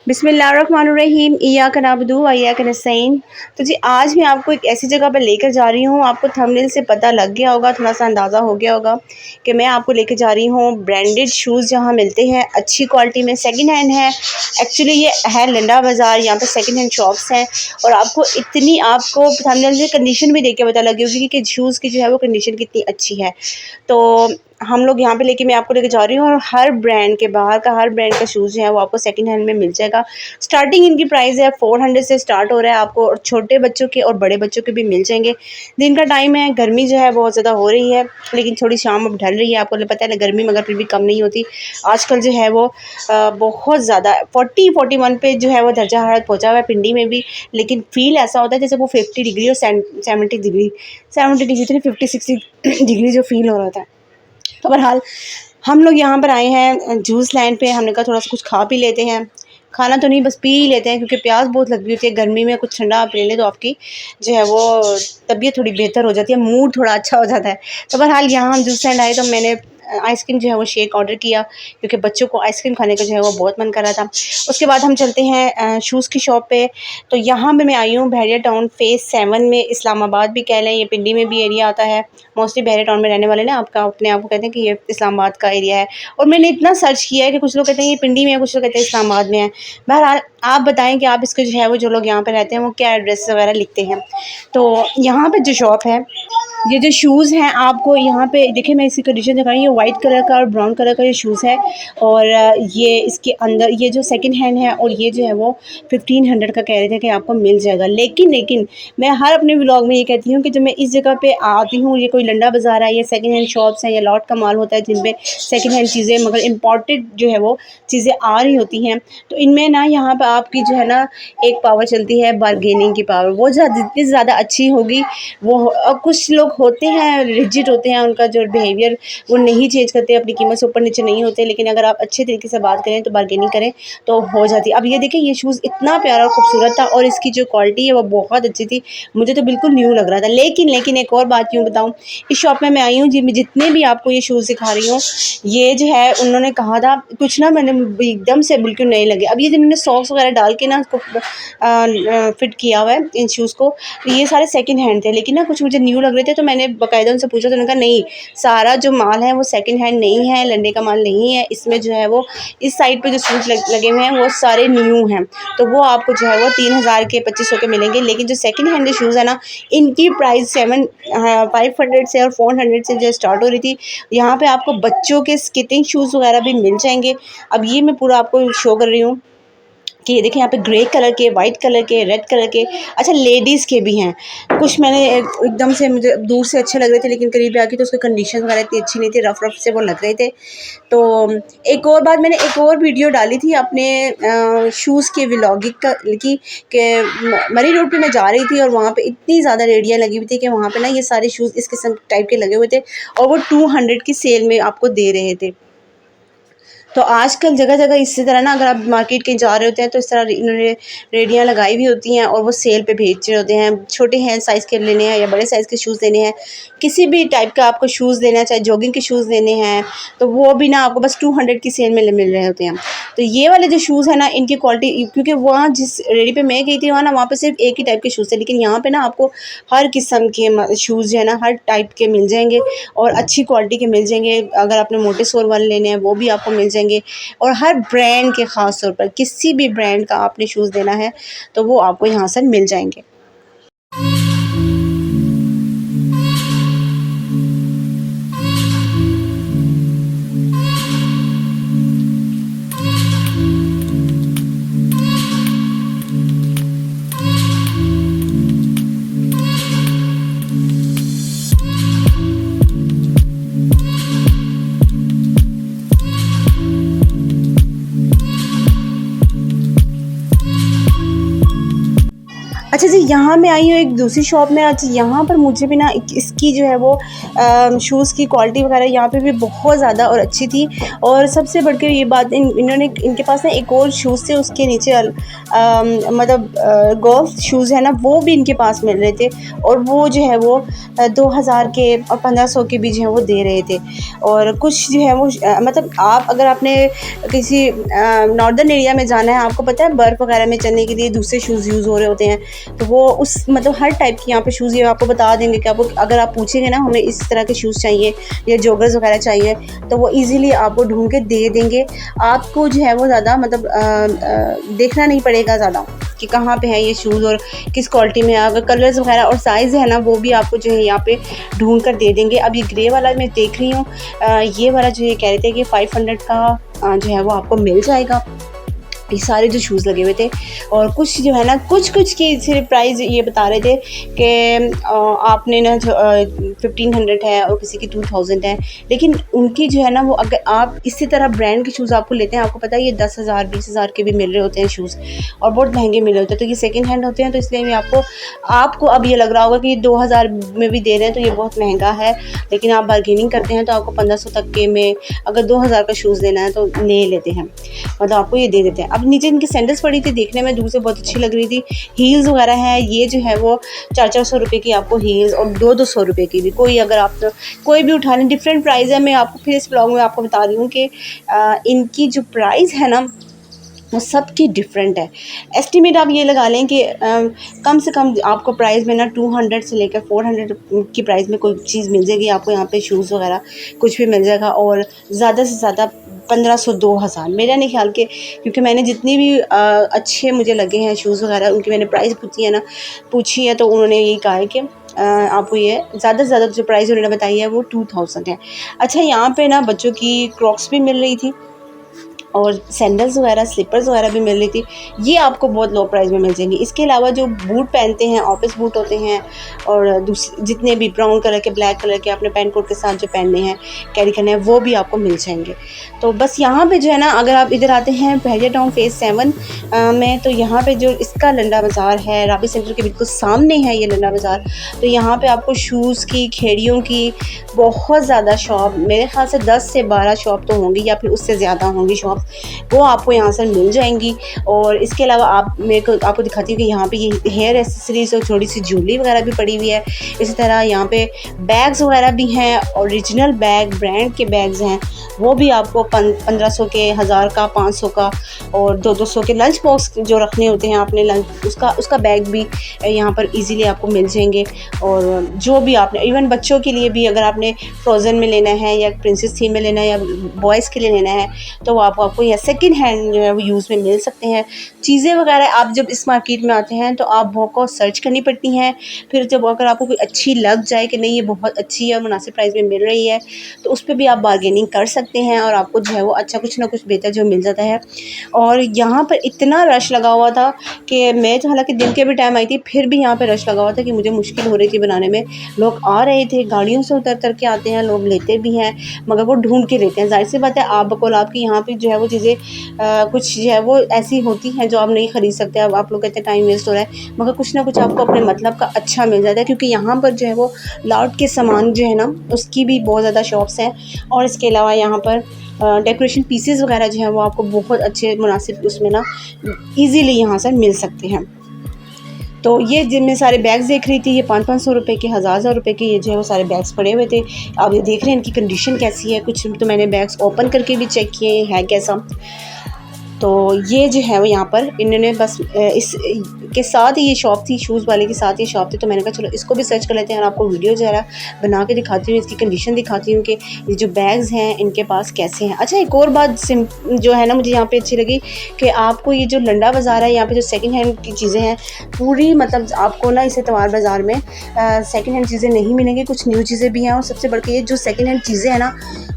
बिस्मिल्लाहिर्रहमानिर्रहीम इय्याक नअबुदु व इय्याक नस्तईन। तो जी आज मैं आपको एक ऐसी जगह पर लेकर जा रही हूँ। आपको थंबनेल से पता लग गया होगा, थोड़ा सा अंदाज़ा हो गया होगा कि मैं आपको लेकर जा रही हूँ ब्रांडेड शूज़ जहाँ मिलते हैं अच्छी क्वालिटी में, सेकंड हैंड है। एक्चुअली ये है लंडा बाज़ार, यहाँ पे सेकंड हैंड शॉप्स हैं और आपको थंबनेल से कंडीशन भी देख के पता लगी होगी कि शूज़ की जो है वो कंडीशन कितनी अच्छी है। तो हम लोग यहाँ पे मैं आपको लेके जा रही हूँ और हर ब्रांड के बाहर का हर ब्रांड का शूज़ जो है वो आपको सेकंड हैंड में मिल जाएगा। स्टार्टिंग इनकी प्राइस है 400 से स्टार्ट हो रहा है आपको, और छोटे बच्चों के और बड़े बच्चों के भी मिल जाएंगे। दिन का टाइम है, गर्मी जो है बहुत ज़्यादा हो रही है, लेकिन थोड़ी शाम अब ढल रही है। आपको पता है ना, गर्मी मगर फिर भी कम नहीं होती। आजकल जो है वो बहुत ज़्यादा 40-41 पे जो है वो दर्जा हरारत पहुँचा हुआ है पिंडी में भी, लेकिन फील ऐसा होता है जैसे वो 50 डिग्री और 70 डिग्री तो नहीं, 50-60 डिग्री जो फील हो रहा था। तो बहरहाल हम लोग यहाँ पर आए हैं जूस लैंड पे। हमने कहा थोड़ा सा कुछ खा पी लेते हैं, खाना तो नहीं बस पी ही लेते हैं, क्योंकि प्यास बहुत लगी होती है गर्मी में। कुछ ठंडा पी लें तो आपकी जो है वो तबीयत थोड़ी बेहतर हो जाती है, मूड थोड़ा अच्छा हो जाता है। तो बहरहाल यहाँ हम जूस लैंड आए तो मैंने आइसक्रीम जो है वो शेक ऑर्डर किया, क्योंकि बच्चों को आइसक्रीम खाने का जो है वो बहुत मन कर रहा था। उसके बाद हम चलते हैं शूज़ की शॉप पे। तो यहाँ पे मैं आई हूँ बहरिया टाउन फेज़ 7 में, इस्लामाबाद भी कह लें, ये पिंडी में भी एरिया आता है। मोस्टली बहरिया टाउन में रहने वाले ना आपका अपने आप को कहते हैं कि ये इस्लामाबाद का एरिया है। और मैंने इतना सर्च किया है कि कुछ लोग कहते हैं ये पिंडी में है, कुछ लोग कहते हैं इस्लामाबाद में है। बहरहाल आप बताएं कि आप इसको जो है वो जो लोग यहाँ पे रहते हैं वो क्या एड्रेस वगैरह लिखते हैं। तो यहाँ पे जो शॉप है, ये जो शूज़ हैं आपको यहाँ पे देखिए, मैं इसकी कंडीशन दिखा रही हूँ। ये वाइट कलर का और ब्राउन कलर का ये शूज़ है, और ये इसके अंदर ये जो सेकंड हैंड है, और ये जो है वो 1500 का कह रहे थे कि आपको मिल जाएगा। लेकिन मैं हर अपने व्लॉग में ये कहती हूँ कि जब मैं इस जगह पे आती हूँ, ये कोई लंडा बाज़ार है, ये सेकंड हैंड शॉप्स हैं, या लॉट का माल होता है जिनमें सेकंड हैंड चीज़ें मगर इम्पोर्टेड जो है वो चीज़ें आ रही होती हैं। तो इनमें ना यहाँ पर आपकी जो है ना एक पावर चलती है बार्गेनिंग की पावर। वो जितनी ज़्यादा अच्छी होगी वो, कुछ लोग होते हैं रिजिड होते हैं, उनका जो बिहेवियर वो नहीं चेंज करते, अपनी कीमत से ऊपर नीचे नहीं होते। लेकिन अगर आप अच्छे तरीके से बात करें तो बार्गेनिंग करें तो हो जाती है। अब ये देखिए, ये शूज़ इतना प्यारा और खूबसूरत था और इसकी जो क्वालिटी है वो बहुत अच्छी थी, मुझे तो बिल्कुल न्यू लग रहा था। लेकिन एक और बात यूँ बताऊँ, इस शॉप में मैं आई हूँ जी, मैं जितने भी आपको ये शूज़ दिखा रही हूँ, ये जो है उन्होंने कहा था कुछ ना, मैंने एकदम से बिल्कुल नहीं लगे। अब ये जिन्होंने सॉक्स वगैरह डाल के ना उसको फिट किया हुआ है इन शूज़ को, तो ये सारे सेकंड हैंड थे, लेकिन ना कुछ मुझे न्यू लग रहे थे। तो मैंने बाकायदा उनसे पूछा, तो उन्होंने कहा नहीं, सारा जो माल है वो सेकंड हैंड नहीं है, लंडे का माल नहीं है। इसमें जो है वो इस साइड पे जो शूज़ लगे हुए हैं वो सारे न्यू हैं, तो वो आपको जो है वो 3000 के 2500 के मिलेंगे। लेकिन जो सेकंड हैंड शूज़ है ना, इनकी प्राइस 500 से और 400 से जो स्टार्ट हो रही थी। यहाँ पे आपको बच्चों के स्केटिंग शूज़ वगैरह भी मिल जाएंगे। अब ये मैं पूरा आपको शो कर रही हूँ कि ये देखिए, यहाँ पे ग्रे कलर के, वाइट कलर के, रेड कलर के, अच्छा लेडीज़ के भी हैं। कुछ मैंने एकदम से मुझे दूर से अच्छे लग रहे थे, लेकिन करीब आके तो उसकी कंडीशन वगैरह इतनी अच्छी नहीं थी, रफ से वो लग रहे थे। तो एक और बात, मैंने एक और वीडियो डाली थी अपने शूज़ के व्लॉगिंग की कि मरी रोड पे मैं जा रही थी और वहाँ पे इतनी ज़्यादा रेडियाँ लगी हुई थी कि वहाँ पे ना ये सारे शूज़ इस किस्म टाइप के लगे हुए थे, और वो 200 की सेल में आपको दे रहे थे। तो आजकल जगह जगह इसी तरह ना, अगर आप मार्केट कहीं जा रहे होते हैं तो इस तरह इन्होंने रेडियाँ लगाई हुई होती हैं और वो सेल पे बेच रहे होते हैं। छोटे हैं साइज़ के लेने हैं या बड़े साइज़ के शूज़ लेने हैं, किसी भी टाइप का आपको शूज़ लेना है, चाहे जॉगिंग के शूज़ लेने हैं, तो वो भी ना आपको बस 200 की सेल में मिल रहे होते हैं। तो ये वाले जो शूज़ है ना, इनकी क्वालिटी, क्योंकि वहाँ जिस रेडी पे मैं गई थी वहाँ पे सिर्फ एक ही टाइप के शूज़ थे, लेकिन यहाँ पे ना आपको हर किस्म के शूज़ जो है ना हर टाइप के मिल जाएंगे और अच्छी क्वालिटी के मिल जाएंगे। अगर आपने मोटे सोल वाले लेने हैं वो भी आपको मिल जाएंगे, और हर ब्रांड के ख़ास तौर पर किसी भी ब्रांड का आपने शूज़ लेना है तो वो आपको यहाँ से मिल जाएंगे। अच्छा जी, यहाँ मैं आई हूँ एक दूसरी शॉप में। अच्छा, यहाँ पर मुझे भी ना इसकी जो है वो शूज़ की क्वालिटी वगैरह यहाँ पे भी बहुत ज़्यादा और अच्छी थी। और सबसे बढ़ के ये बात, इन्होंने इनके पास ना एक और शूज़ थे उसके नीचे मतलब गोल्फ शूज़ है ना, वो भी इनके पास मिल रहे थे। और वो जो है वो 2000 के और 1500 के भी जो है वो दे रहे थे। और कुछ जो है वो मतलब आप अगर आपने किसी नॉर्दर्न एरिया में जाना है, आपको पता है बर्फ़ वगैरह में चलने के लिए दूसरे शूज़ यूज़ हो रहे होते हैं, तो वो उस मतलब हर टाइप की यहाँ पे शूज़ ये आपको बता देंगे कि आपको अगर आप पूछेंगे ना हमें इस तरह के शूज़ चाहिए या जॉगर्स वगैरह चाहिए, तो वो इजीली आपको ढूंढ के दे देंगे। आपको जो है वो ज़्यादा मतलब देखना नहीं पड़ेगा ज़्यादा कि कहाँ पे है ये शूज़ और किस क्वालिटी में है। अगर कलर्स वगैरह और साइज़ है ना, वो भी आपको जो है यहाँ पे ढूंढ कर दे देंगे। अब ये ग्रे वाला मैं देख रही हूँ, ये वाला जो ये कह रहे थे कि 500 का जो है वो आपको मिल जाएगा। ये सारे जो शूज़ लगे हुए थे, और कुछ जो है ना कुछ की सिर्फ प्राइस ये बता रहे थे कि आपने ना 1500 है और किसी की 2000 है। लेकिन उनकी जो है ना वो, अगर आप इसी तरह ब्रांड के शूज़ आपको लेते हैं, आपको पता है ये 10,000 20,000 के भी मिल रहे होते हैं शूज़, और बहुत महंगे मिल रहे होते हैं। तो ये सेकेंड हैंड होते हैं, तो इसलिए मैं आपको अब ये लग रहा होगा कि 2000 में भी दे रहे हैं तो ये बहुत महंगा है। लेकिन आप बार्गेनिंग करते हैं तो आपको 1500 तक के में अगर 2000 का शूज़ लेना है तो ले लेते हैं, मतलब आपको ये दे देते हैं। अब नीचे इनकी सैंडल्स पड़ी थी, देखने में दूर से बहुत अच्छी लग रही थी। हील्स वगैरह है, ये जो है वो 400 रुपये की आपको हील्स, और 200 रुपये की भी, कोई अगर आप तो कोई भी उठा लें, डिफरेंट प्राइस है। मैं आपको फिर इस ब्लॉग में आपको बता रही हूँ कि इनकी जो प्राइस है ना वो सबकी डिफरेंट है। एस्टिमेट आप ये लगा लें कि कम से कम आपको प्राइस में ना 200 से लेकर 400 की प्राइस में कोई चीज़ मिल जाएगी आपको यहाँ पे, शूज़ वगैरह कुछ भी मिल जाएगा। और ज़्यादा से ज़्यादा 1500 2000 मेरा नहीं ख्याल के, क्योंकि मैंने जितनी भी अच्छे मुझे लगे हैं शूज़ वगैरह, उनकी मैंने प्राइस पूछी है तो उन्होंने यही कहा है कि आपको ये ज़्यादा से ज़्यादा जो प्राइस उन्होंने बताई है वो 2000 है। अच्छा, यहाँ पे ना बच्चों की क्रॉक्स भी मिल रही थी और सैंडल्स वगैरह स्लीपर्स वगैरह भी मिल रही थी। ये आपको बहुत लो प्राइस में मिल जाएंगी। इसके अलावा जो बूट पहनते हैं, ऑफिस बूट होते हैं, और जितने भी ब्राउन कलर के, ब्लैक कलर के आपने पैंट कोट के साथ जो पहनने हैं, कैरी करने हैं, वो भी आपको मिल जाएंगे। तो बस यहाँ पे जो है ना, अगर आप इधर आते हैं बहरिया टाउन फेज़ 7 में, तो यहाँ पे जो इसका लंडा बाज़ार है, राबी सेंटर के बिल्कुल सामने है ये लंडा बाज़ार। तो यहाँ पे आपको शूज़ की, खेड़ियों की बहुत ज़्यादा शॉप, मेरे ख्याल से 10 से 12 शॉप तो होंगी या फिर उससे ज़्यादा होंगी शॉप, वो आपको यहाँ से मिल जाएंगी। और इसके अलावा आपको दिखाती हूँ कि यहाँ पे ये हेयर एसेसरीज और थोड़ी सी ज्वेलरी वगैरह भी पड़ी हुई है। इसी तरह यहाँ पे बैग्स वगैरह भी हैं, ओरिजिनल बैग, ब्रांड के बैग्स हैं, वो भी आपको 1500 के, 1000 का, 500 का और 200 के लंच बॉक्स जो रखने होते हैं आपने लंच, उसका बैग भी यहाँ पर इजीली आपको मिल जाएंगे। और जो भी आपने, इवन बच्चों के लिए भी, अगर आपने फ्रोज़न में लेना है या प्रिंसेस थीम में लेना है या बॉयज़ के लिए लेना है, तो वो आपको या सेकंड हैंड जो है वो यूज़ में मिल सकते हैं। चीज़ें वगैरह आप जब इस मार्केट में आते हैं तो आप बहुत को सर्च करनी पड़ती हैं। फिर जब अगर आपको कोई अच्छी लग जाए कि नहीं ये बहुत अच्छी है, मुनासिब प्राइस में मिल रही है, तो उस पर भी आप बार्गेनिंग कर सकते हैं और आपको जो है वो अच्छा कुछ ना कुछ बेहतर जो मिल जाता है। और यहाँ पर इतना रश लगा हुआ था कि मैं तो हालांकि दिन के भी टाइम आई थी, फिर भी यहाँ पर रश लगा हुआ था कि मुझे मुश्किल हो रही थी बनाने में। लोग आ रहे थे, गाड़ियों से उतर के आते हैं, लोग लेते भी हैं, मगर वो ढूंढ के लेते हैं। जाहिर सी बात है, आप बकौल आपकी यहाँ पर जो है वो चीज़ें कुछ जो है वो ऐसी होती हैं जो आप नहीं ख़रीद सकते। अब आप लोग कहते हैं टाइम वेस्ट हो रहा है, मगर कुछ ना कुछ आपको अपने मतलब का अच्छा मिल जाता है, क्योंकि यहाँ पर जो है वो लाउड के सामान जो है ना उसकी भी बहुत ज़्यादा शॉप्स हैं। और इसके अलावा यहाँ पर डेकोरेशन पीसेस वगैरह जो हैं वो आपको बहुत अच्छे मुनासिब उसमें ना ईज़िली यहाँ से मिल सकते हैं। तो ये जिनमें सारे बैग्स देख रही थी, ये 500 रुपये के, 1000 रुपये के, ये जो है वो सारे बैग्स पड़े हुए थे। आप ये देख रहे हैं इनकी कंडीशन कैसी है। कुछ तो मैंने बैग्स ओपन करके भी चेक किए हैं कैसा। तो ये जो है वो यहाँ पर इन्होंने बस इस के साथ ही ये शॉप थी, शूज़ वाले के साथ ये शॉप थी, तो मैंने कहा चलो इसको भी सर्च कर लेते हैं और आपको वीडियो जो है बना के दिखाती हूँ, इसकी कंडीशन दिखाती हूँ कि ये जो बैग्स हैं इनके पास कैसे हैं। अच्छा, एक और बात जो है ना मुझे यहाँ पे अच्छी लगी कि आपको ये जो लंडा बाज़ार है, यहाँ पे जो सेकंड हैंड की चीज़ें हैं पूरी, मतलब आपको ना इस एतवार बाज़ार में सेकंड हैंड चीज़ें नहीं मिलेंगी, कुछ न्यू चीज़ें भी हैं। और सबसे बढ़ के ये जो सेकंड हैंड चीज़ें हैं ना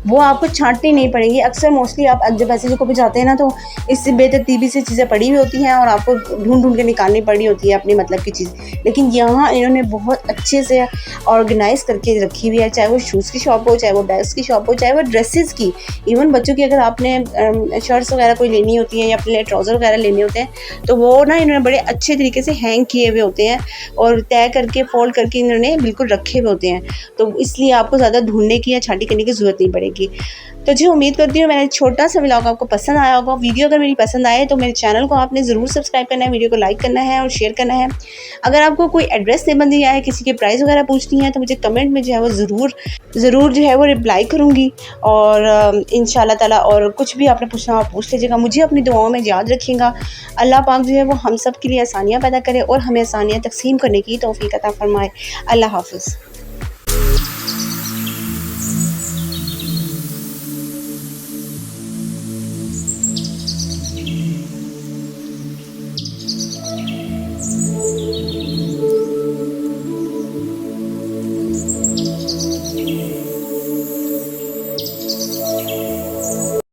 वो आपको छांटनी नहीं पड़ेंगी। अक्सर मोस्टली आप जब ऐसी जगह पे जाते हैं ना तो इससे बेतरतीबी से चीज़ें पड़ी हुई होती हैं और आपको ढूंढ के निकालनी पड़ी होती है अपनी मतलब की चीज़। लेकिन यहाँ इन्होंने बहुत अच्छे से ऑर्गेनाइज़ करके रखी हुई है, चाहे वो शूज़ की शॉप हो, चाहे वो बैग्स की शॉप हो, चाहे वो ड्रेसेस की। इवन बच्चों की अगर आपने शर्ट्स वगैरह कोई लेनी होती है या अपने लिए ट्राउज़र वगैरह लेने होते हैं, तो वो ना इन्होंने बड़े अच्छे तरीके से हैंग किए हुए होते हैं और तय करके फोल्ड करके इन्होंने बिल्कुल रखे हुए होते हैं, तो इसलिए आपको ज़्यादा ढूंढने की या छांटी करने की ज़रूरत नहीं पड़ेगी। तो जी उम्मीद करती हूँ मेरा छोटा सा व्लॉग आपको पसंद आया होगा। वीडियो अगर मेरी पसंद आए तो मेरे चैनल को आपने ज़रूर सब्सक्राइब करना है, वीडियो को लाइक करना है और शेयर करना है। अगर आपको कोई एड्रेस संबंधी या है किसी के प्राइस वगैरह पूछनी है तो मुझे कमेंट में जो है वो ज़रूर जो है वो रिप्लाई करूँगी। और इंशाल्लाह ताला और कुछ भी आपने पूछना आप पूछ लीजिएगा। मुझे अपनी दुआओं में याद रखिएगा। अल्लाह पाक जो है वो हम सब के लिए आसानियाँ पैदा करे और हमें आसानियाँ तक़सीम करने की तौफ़ीक़ अता फ़रमाए। अल्लाह हाफ़िज़।